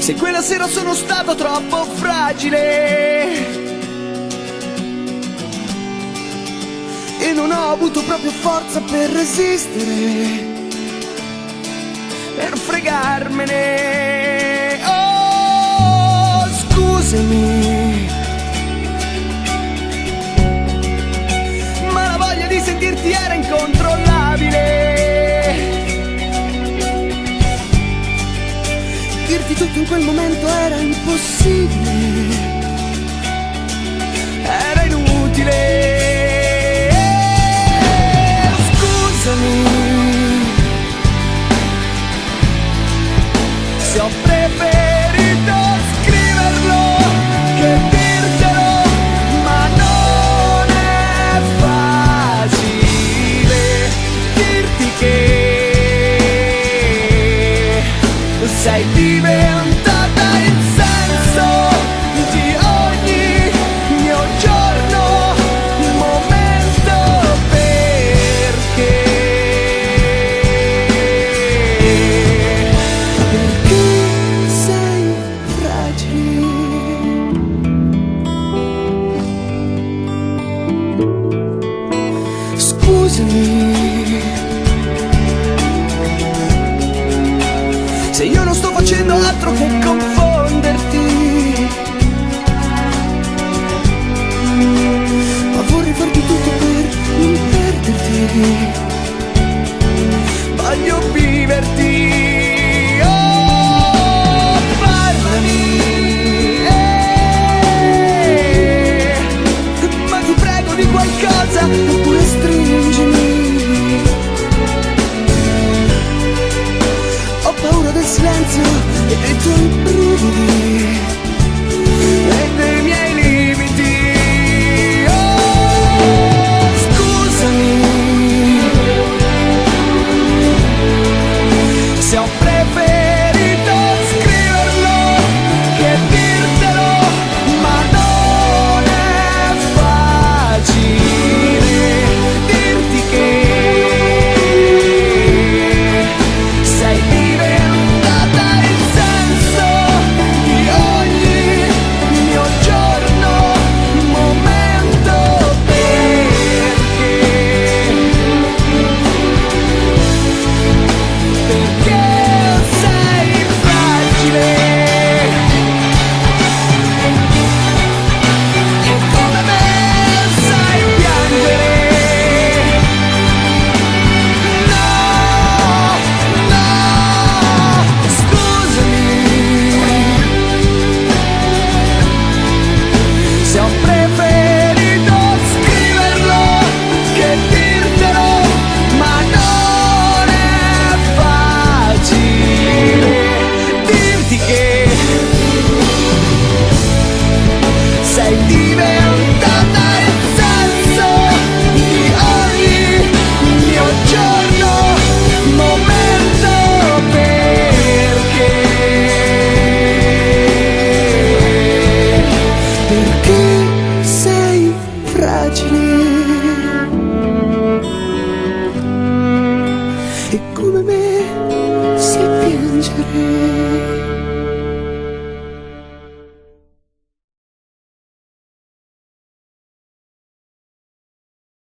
Se quella sera sono stato troppo fragile e non ho avuto proprio forza per resistere, per fregarmene. Oh, scusami, ma la voglia di sentirti era incontrollabile. Dirti tutto in quel momento era impossibile, era inutile. Scusami se ho preferito scriverlo che dirtelo, ma non è facile dirti che sei diventata il senso di ogni mio giorno, momento, perché sei fragile. Scusami se io non sto facendo altro che conforto